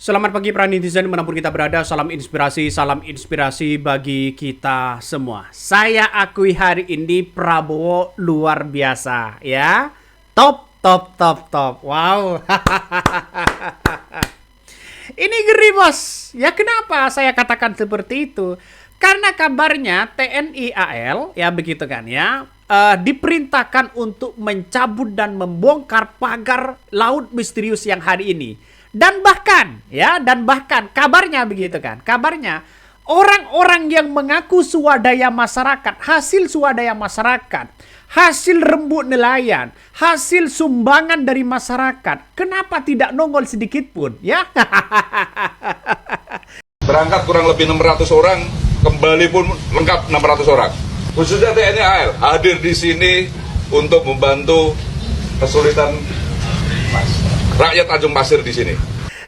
Selamat pagi para netizen dimanapun kita berada. Salam inspirasi bagi kita semua. Saya akui hari ini Prabowo luar biasa ya. Top. Wow. Ini ngeri bos. Ya kenapa saya katakan seperti itu? Karena kabarnya TNI AL ya begitu kan ya. Diperintahkan untuk mencabut dan membongkar pagar laut misterius yang hari ini. Dan bahkan kabarnya begitu kan. Kabarnya orang-orang yang mengaku swadaya masyarakat, hasil swadaya masyarakat, hasil rembuk nelayan, hasil sumbangan dari masyarakat, kenapa tidak nongol sedikit pun ya? Berangkat kurang lebih 600 orang, kembali pun lengkap 600 orang. Khususnya TNI AL hadir di sini untuk membantu kesulitan rakyat Tanjung Pasir di sini.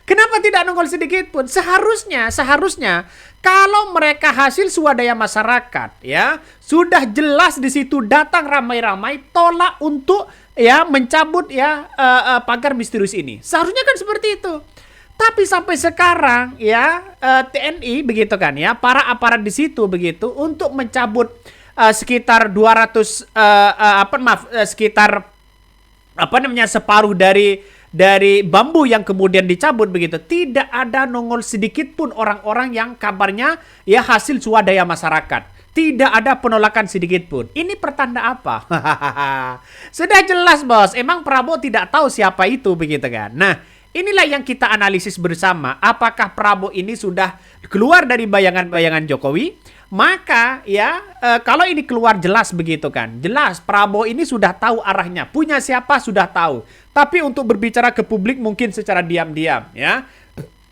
Kenapa tidak nongol sedikit pun? Seharusnya kalau mereka hasil swadaya masyarakat ya, sudah jelas di situ datang ramai-ramai tolak untuk ya mencabut ya pagar misterius ini. Seharusnya kan seperti itu. Tapi sampai sekarang ya TNI begitu kan ya, para aparat di situ begitu untuk mencabut sekitar 200 sekitar separuh dari bambu yang kemudian dicabut begitu. Tidak ada nongol sedikit pun orang-orang yang kabarnya ya hasil swadaya masyarakat. Tidak ada penolakan sedikit pun. Ini pertanda apa? Sudah jelas bos, emang Prabowo tidak tahu siapa itu begitu kan. Nah, inilah yang kita analisis bersama. Apakah Prabowo ini sudah keluar dari bayangan-bayangan Jokowi? Maka ya kalau ini keluar jelas begitu kan. Jelas Prabowo ini sudah tahu arahnya. Punya siapa sudah tahu. Tapi untuk berbicara ke publik mungkin secara diam-diam ya.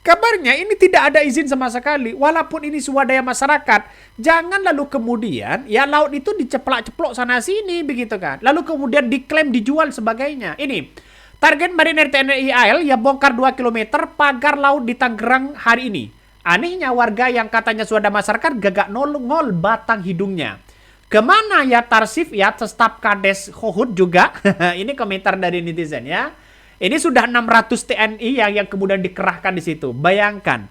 Kabarnya ini tidak ada izin sama sekali. Walaupun ini swadaya masyarakat. Jangan lalu kemudian ya laut itu diceplak-ceplok sana sini begitu kan. Lalu kemudian diklaim dijual sebagainya. Ini target Marinir TNI AL ya bongkar 2 km pagar laut di Tangerang hari ini. Anehnya warga yang katanya swadaya masyarakat gagak nongol batang hidungnya. Kemana ya Tarsif ya staf Kades Hohud juga. Ini komentar dari netizen ya. Ini sudah 600 TNI yang kemudian dikerahkan di situ. Bayangkan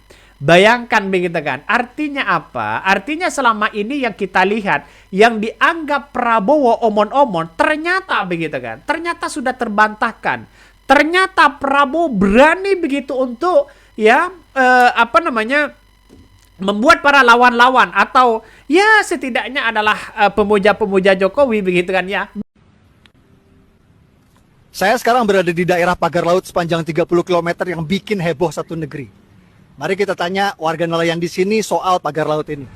begitu kan. Artinya apa? Artinya selama ini yang kita lihat yang dianggap Prabowo omon-omon ternyata begitu kan. Ternyata sudah terbantahkan. Ternyata Prabowo berani begitu untuk ya membuat para lawan-lawan atau ya setidaknya adalah pemuja-pemuja Jokowi begitu kan ya. Saya sekarang berada di daerah pagar laut sepanjang 30 km yang bikin heboh satu negeri. Mari kita tanya warga nelayan di sini soal pagar laut ini.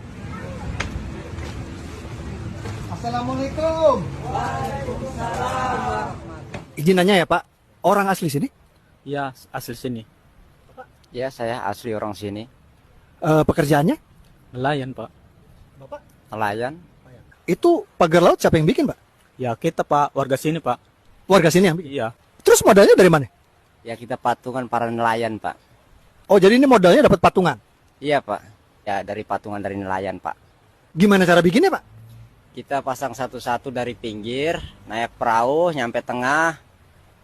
Assalamualaikum. Waalaikumsalam. Izin nanya ya Pak, orang asli sini? Ya, asli sini. Ya, saya asli orang sini. Pekerjaannya? Nelayan, Pak. Bapak? Nelayan. Itu pagar laut siapa yang bikin Pak? Ya, kita, Pak. Warga sini, Pak. Warga sini yang bikin? Iya. Terus modalnya dari mana? Ya, kita patungan para nelayan, Pak. Oh, jadi ini modalnya dapat patungan? Iya, Pak. Ya, dari patungan dari nelayan, Pak. Gimana cara bikinnya Pak? Kita pasang satu-satu dari pinggir, naik perahu, nyampe tengah.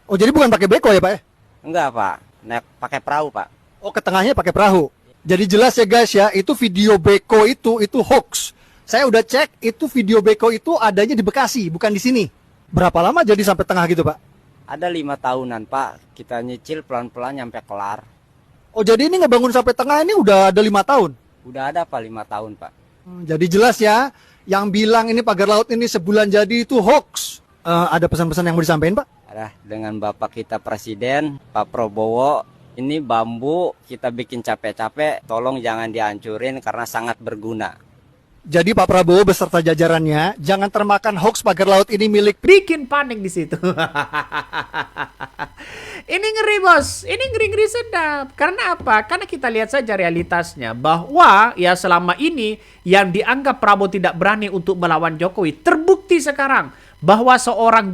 Oh, jadi bukan pakai beko ya Pak ya? Enggak, Pak. Naik pakai perahu, Pak. Oh, ke tengahnya pakai perahu. Jadi jelas ya guys ya, itu video beko itu hoax. Saya udah cek, itu video beko itu adanya di Bekasi, bukan di sini. Berapa lama jadi sampai tengah gitu Pak? Ada 5 tahunan, Pak. Kita nyicil pelan-pelan nyampe kelar. Oh, jadi ini ngebangun sampai tengah ini udah ada 5 tahun? Udah ada, Pak, 5 tahun, Pak. Jadi jelas ya, yang bilang ini pagar laut ini sebulan jadi itu hoax. Ada pesan-pesan yang mau disampaikan Pak? Ada dengan Bapak kita Presiden, Pak Prabowo. Ini bambu kita bikin capek-capek, tolong jangan dihancurin karena sangat berguna. Jadi Pak Prabowo beserta jajarannya jangan termakan hoax pagar laut ini milik. Bikin panik di situ. Ini ngeri bos, ini ngeri-ngeri sedap. Karena apa? Karena kita lihat saja realitasnya bahwa ya selama ini yang dianggap Prabowo tidak berani untuk melawan Jokowi terbukti sekarang bahwa seorang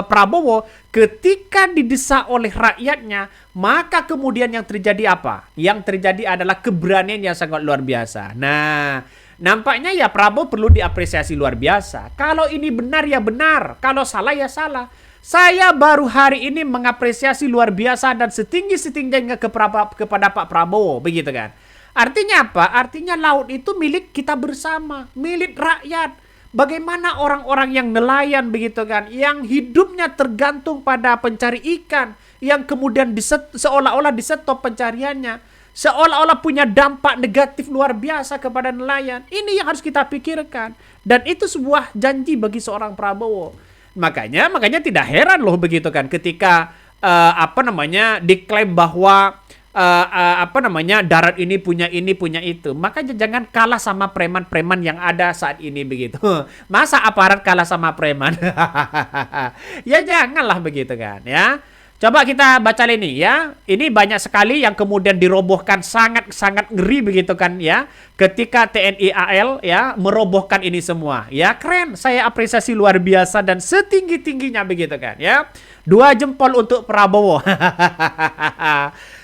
Prabowo ketika didesak oleh rakyatnya, maka kemudian yang terjadi apa? Yang terjadi adalah keberanian yang sangat luar biasa. Nah, nampaknya ya Prabowo perlu diapresiasi luar biasa. Kalau ini benar ya benar, kalau salah ya salah. Saya baru hari ini mengapresiasi luar biasa dan setinggi-setingginya kepada Pak Prabowo, begitu kan. Artinya apa? Artinya laut itu milik kita bersama, milik rakyat. Bagaimana orang-orang yang nelayan, begitu kan, yang hidupnya tergantung pada pencari ikan, yang kemudian seolah-olah disetop pencariannya, seolah-olah punya dampak negatif luar biasa kepada nelayan. Ini yang harus kita pikirkan. Dan itu sebuah janji bagi seorang Prabowo. Makanya tidak heran loh begitu kan ketika diklaim bahwa darat ini punya itu. Makanya jangan kalah sama preman-preman yang ada saat ini begitu. Masa aparat kalah sama preman? Ya janganlah begitu kan ya. Coba kita baca ini ya. Ini banyak sekali yang kemudian dirobohkan, sangat ngeri begitu kan ya. Ketika TNI AL ya merobohkan ini semua. Ya keren, saya apresiasi luar biasa dan setinggi-tingginya begitu kan ya. 2 jempol untuk Prabowo.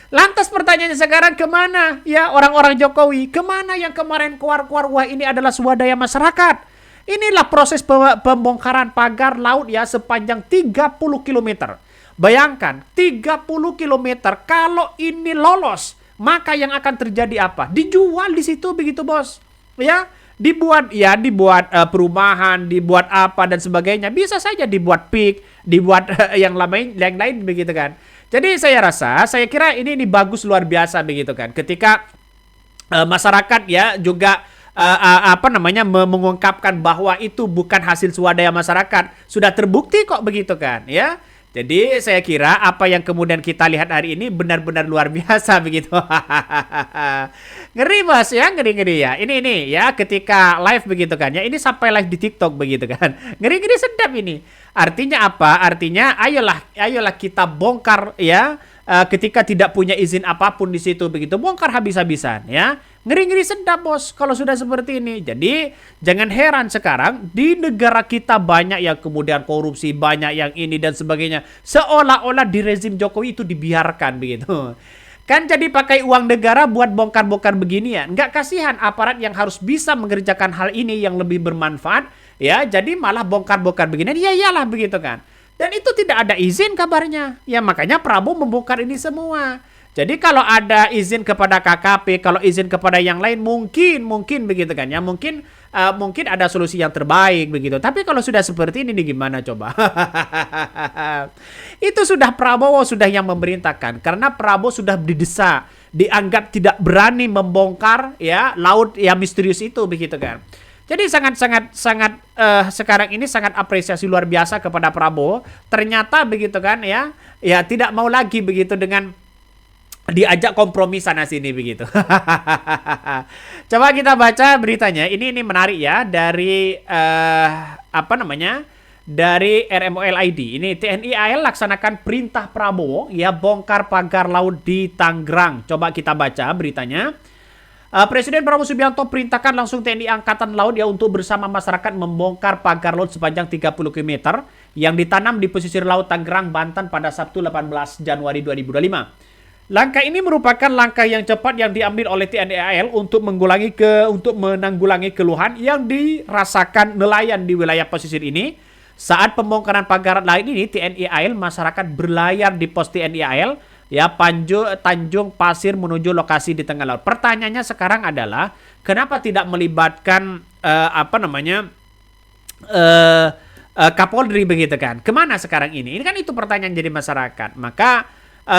Lantas pertanyaannya sekarang kemana ya orang-orang Jokowi? Kemana yang kemarin keluar-keluar wah ini adalah swadaya masyarakat? Inilah proses pembongkaran pagar laut ya sepanjang 30 km. Bayangkan 30 km kalau ini lolos, maka yang akan terjadi apa? Dijual di situ begitu bos. Ya, dibuat perumahan, dibuat apa dan sebagainya. Bisa saja dibuat PIK, dibuat yang lain begitu kan. Jadi saya kira ini bagus luar biasa begitu kan. Ketika masyarakat ya juga mengungkapkan bahwa itu bukan hasil swadaya masyarakat, sudah terbukti kok begitu kan ya. Jadi saya kira apa yang kemudian kita lihat hari ini benar-benar luar biasa begitu. Ngeri bos ya, ngeri ya. Ini ya ketika live begitu kan ya. Ini sampai live di TikTok begitu kan. Ngeri sedap ini. Artinya apa? Artinya ayolah kita bongkar ya. Ketika tidak punya izin apapun di situ begitu, bongkar habis-habisan ya. Ngeri sedap bos kalau sudah seperti ini. Jadi jangan heran sekarang di negara kita banyak yang kemudian korupsi, banyak yang ini dan sebagainya. Seolah-olah di rezim Jokowi itu dibiarkan begitu. Kan jadi pakai uang negara buat bongkar-bongkar beginian. Nggak kasihan aparat yang harus bisa mengerjakan hal ini yang lebih bermanfaat ya. Jadi malah bongkar-bongkar beginian. Ya iyalah begitu kan. Dan itu tidak ada izin kabarnya. Ya makanya Prabowo membongkar ini semua. Jadi kalau ada izin kepada KKP, kalau izin kepada yang lain mungkin begitu kan ya. Mungkin ada solusi yang terbaik begitu. Tapi kalau sudah seperti ini gimana coba? Itu sudah Prabowo sudah yang memerintahkan. Karena Prabowo sudah didesak, dianggap tidak berani membongkar ya laut yang misterius itu begitu kan. Jadi sangat sekarang ini sangat apresiasi luar biasa kepada Prabowo. Ternyata begitu kan ya tidak mau lagi begitu dengan diajak kompromi sana sini begitu. Coba kita baca beritanya. Ini menarik ya dari dari RMOL ID. Ini TNI AL laksanakan perintah Prabowo ya bongkar pagar laut di Tangerang. Coba kita baca beritanya. Presiden Prabowo Subianto perintahkan langsung TNI Angkatan Laut ya untuk bersama masyarakat membongkar pagar laut sepanjang 30 km yang ditanam di pesisir laut Tangerang, Banten pada Sabtu 18 Januari 2025. Langkah ini merupakan langkah yang cepat yang diambil oleh TNI AL untuk menanggulangi keluhan yang dirasakan nelayan di wilayah pesisir ini. Saat pembongkaran pagar laut ini, TNI AL masyarakat berlayar di pos TNI AL ya Tanjung Pasir menuju lokasi di tengah laut. Pertanyaannya sekarang adalah kenapa tidak melibatkan Kapolri begitu kan? Kemana sekarang ini? Ini kan itu pertanyaan jadi masyarakat. Maka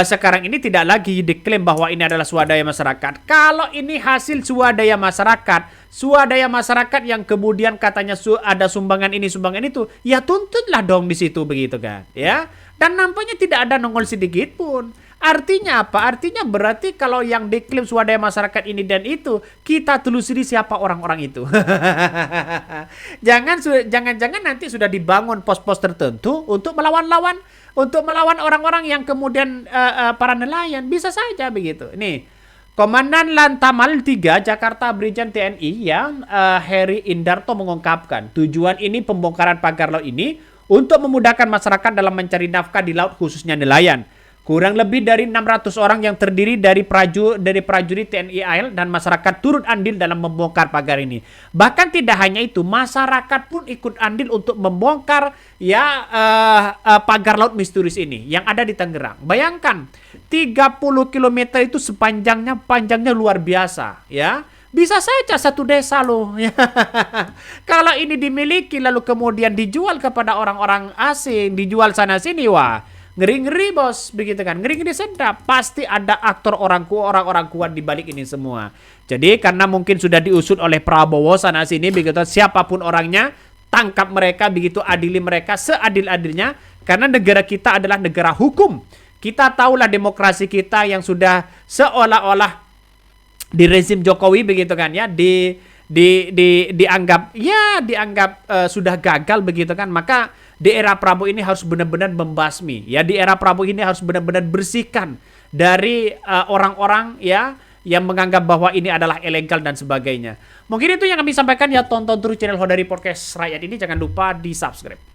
sekarang ini tidak lagi diklaim bahwa ini adalah swadaya masyarakat. Kalau ini hasil swadaya masyarakat yang kemudian katanya ada sumbangan ini, sumbangan itu, ya tuntutlah dong di situ begitu kan? Ya. Dan nampaknya tidak ada nongol sedikit pun. Artinya apa? Artinya berarti kalau yang diklaim swadaya masyarakat ini dan itu, kita telusuri siapa orang-orang itu. Jangan-jangan nanti sudah dibangun pos-pos tertentu untuk melawan orang-orang yang kemudian para nelayan. Bisa saja begitu. Nih, Komandan Lantamal 3 Jakarta Brigjen TNI Heri Indarto mengungkapkan tujuan ini pembongkaran pagar laut ini untuk memudahkan masyarakat dalam mencari nafkah di laut khususnya nelayan. Kurang lebih dari 600 orang yang terdiri dari prajurit TNI AL dan masyarakat turut andil dalam membongkar pagar ini. Bahkan tidak hanya itu, masyarakat pun ikut andil untuk membongkar ya pagar laut misterius ini yang ada di Tangerang. Bayangkan 30 km itu panjangnya luar biasa ya. Bisa saja satu desa loh. Kalau ini dimiliki lalu kemudian dijual kepada orang-orang asing, dijual sana sini, wah ngeri-ngeri bos, begitu kan, ngeri-ngeri sedap. Pasti ada aktor orang-orang kuat di balik ini semua. Jadi karena mungkin sudah diusut oleh Prabowo sana sini, begitu, siapapun orangnya, tangkap mereka, begitu, adili mereka seadil-adilnya. Karena negara kita adalah negara hukum. Kita tahulah demokrasi kita yang sudah seolah-olah di rezim Jokowi, begitu kan ya, dianggap sudah gagal, begitu kan. Maka di era Prabowo ini harus benar-benar membasmi ya, di era Prabowo ini harus benar-benar bersihkan dari orang-orang ya yang menganggap bahwa ini adalah ilegal dan sebagainya. Mungkin itu yang kami sampaikan ya. Tonton terus channel Hodari Podcast Rakyat ini, jangan lupa di subscribe.